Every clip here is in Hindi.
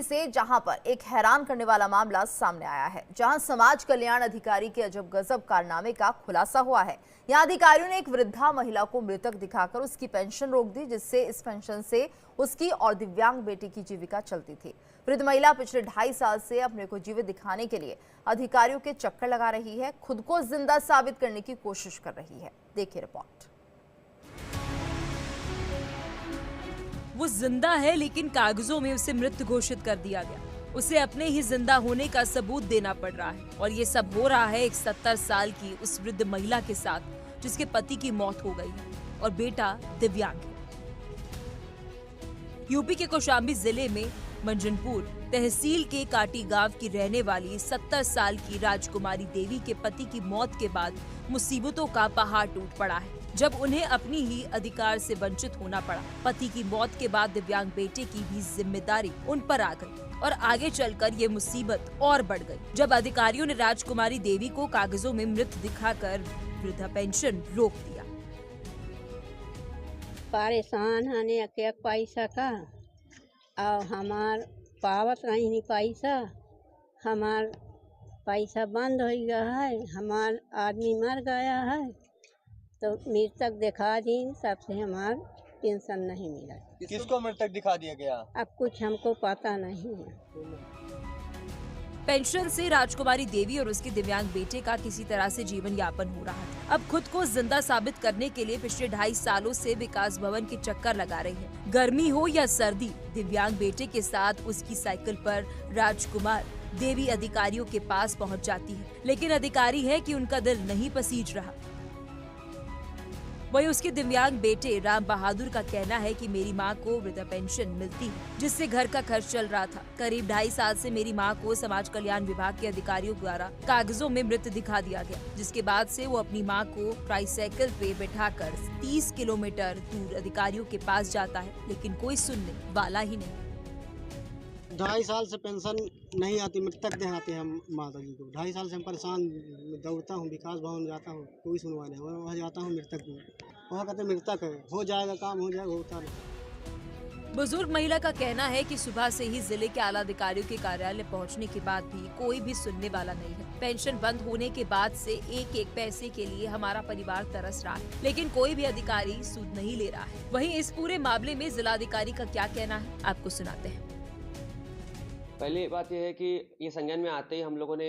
से जहां पर एक हैरान करने वाला मामला सामने आया है, जहां समाज कल्याण अधिकारी के अजब गजब कारनामे का खुलासा हुआ है। यहां अधिकारियों ने एक वृद्धा महिला को मृतक दिखाकर उसकी पेंशन रोक दी, जिससे इस पेंशन से उसकी और दिव्यांग बेटी की जीविका चलती थी। वृद्ध महिला पिछले 2.5 साल से अपने को जीवित दिखाने के लिए अधिकारियों के चक्कर लगा रही है, खुद को जिंदा साबित करने की कोशिश कर रही है। देखिए रिपोर्ट। वो जिंदा है, लेकिन कागजों में उसे मृत घोषित कर दिया गया। उसे अपने ही जिंदा होने का सबूत देना पड़ रहा है, और ये सब हो रहा है एक 70 साल की उस वृद्ध महिला के साथ, जिसके पति की मौत हो गई है और बेटा दिव्यांग है। यूपी के कौशाम्बी जिले में मंजनपुर तहसील के काटी गांव की रहने वाली 70 साल की राजकुमारी देवी के पति की मौत के बाद मुसीबतों का पहाड़ टूट पड़ा है, जब उन्हें अपनी ही अधिकार से वंचित होना पड़ा। पति की मौत के बाद दिव्यांग बेटे की भी जिम्मेदारी उन पर आ गई और आगे चलकर ये मुसीबत और बढ़ गई, जब अधिकारियों ने राजकुमारी देवी को कागजों में मृत दिखाकर वृद्धा पेंशन रोक दिया। परेशान हने के पैसा का और हमार पावत नहीं पैसा, हमार पैसा बंद हो गया है, हमार आदमी मर गया है, तो मृतक दिखा दी, तब से हमार पेंशन नहीं मिला। किसको मृतक दिखा दिया गया? अब कुछ हमको पता नहीं है। पेंशन से राजकुमारी देवी और उसके दिव्यांग बेटे का किसी तरह से जीवन यापन हो रहा था। अब खुद को जिंदा साबित करने के लिए पिछले 2.5 सालों से विकास भवन के चक्कर लगा रही है। गर्मी हो या सर्दी, दिव्यांग बेटे के साथ उसकी साइकिल पर राजकुमार देवी अधिकारियों के पास पहुंच जाती है, लेकिन अधिकारी है कि उनका दिल नहीं पसीज रहा। वही उसके दिव्यांग बेटे राम बहादुर का कहना है कि मेरी मां को वृद्धा पेंशन मिलती है, जिससे घर का खर्च चल रहा था। करीब 2.5 साल से मेरी मां को समाज कल्याण विभाग के अधिकारियों द्वारा कागजों में मृत दिखा दिया गया, जिसके बाद से वो अपनी मां को ट्राईसाइकिल पे बैठाकर 30 किलोमीटर दूर अधिकारियों के पास जाता है, लेकिन कोई सुनने वाला ही नहीं। 2.5 साल से पेंशन नहीं आती, मृतक देहाते हैं माता जी को। 2.5 साल से हम परेशान, दौड़ता हूँ, विकास भवन जाता हूँ, कोई सुनवाई नहीं। वहाँ जाता हूँ मृतक में, वहाँ कहते मृतक है, हो जाएगा काम, हो जाएगा, होता नहीं। बुजुर्ग महिला का कहना है कि सुबह से ही जिले के आला अधिकारियों के कार्यालय पहुंचने के बाद भी कोई भी सुनने वाला नहीं है। पेंशन बंद होने के बाद से एक एक पैसे के लिए हमारा परिवार तरस रहा है, लेकिन कोई भी अधिकारी सुध नहीं ले रहा है। वहीं इस पूरे मामले में जिलाधिकारी का क्या कहना है, आपको सुनाते हैं। पहली बात यह है कि ये संज्ञान में आते ही हम लोगों ने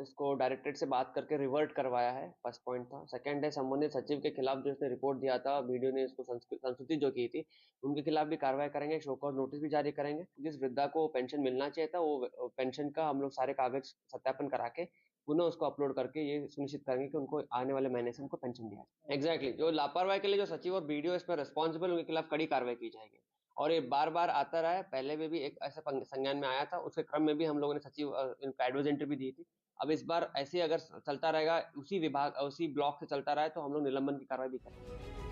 इसको डायरेक्टरेट से बात करके रिवर्ट करवाया है, फर्स्ट पॉइंट था। सेकंड है, संबंधित सचिव के खिलाफ जो इसने रिपोर्ट दिया था, वीडियो ने इसको संस्तुति जो की थी, उनके खिलाफ भी कार्रवाई करेंगे, शो कॉज नोटिस भी जारी करेंगे। जिस वृद्धा को पेंशन मिलना चाहिए था, वो पेंशन का हम लोग सारे कागज सत्यापन करा के पुनः उसको अपलोड करके ये सुनिश्चित करेंगे कि उनको आने वाले महीने से उनको पेंशन दिया जाए। एग्जैक्टली, जो लापरवाही के लिए जो सचिव और वीडियो इस पर रिस्पॉन्सिबल, उनके खिलाफ कड़ी कार्रवाई की जाएगी। और ये बार बार आता रहा है, पहले में भी एक ऐसा संज्ञान में आया था, उसके क्रम में भी हम लोगों ने सचिव इनको एडवाइस एंट्री भी दी थी। अब इस बार ऐसे अगर चलता रहेगा, उसी विभाग उसी ब्लॉक से चलता रहा, तो हम लोग निलंबन की कार्रवाई भी करेंगे।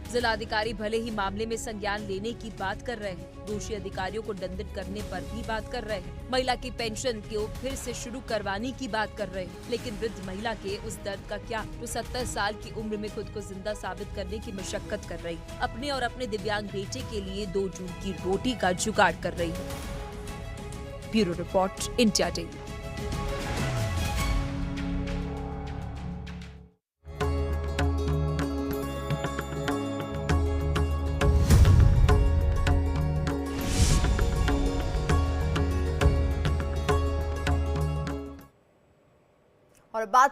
जिलाधिकारी भले ही मामले में संज्ञान लेने की बात कर रहे हैं, दोषी अधिकारियों को दंडित करने पर भी बात कर रहे हैं, महिला की पेंशन को फिर से शुरू करवाने की बात कर रहे हैं, लेकिन वृद्ध महिला के उस दर्द का क्या, जो 70 साल की उम्र में खुद को जिंदा साबित करने की मशक्कत कर रही, अपने और अपने दिव्यांग बेटे के लिए 2 जून की रोटी का जुगाड़ कर रही है। Bureau report, India daily. और बात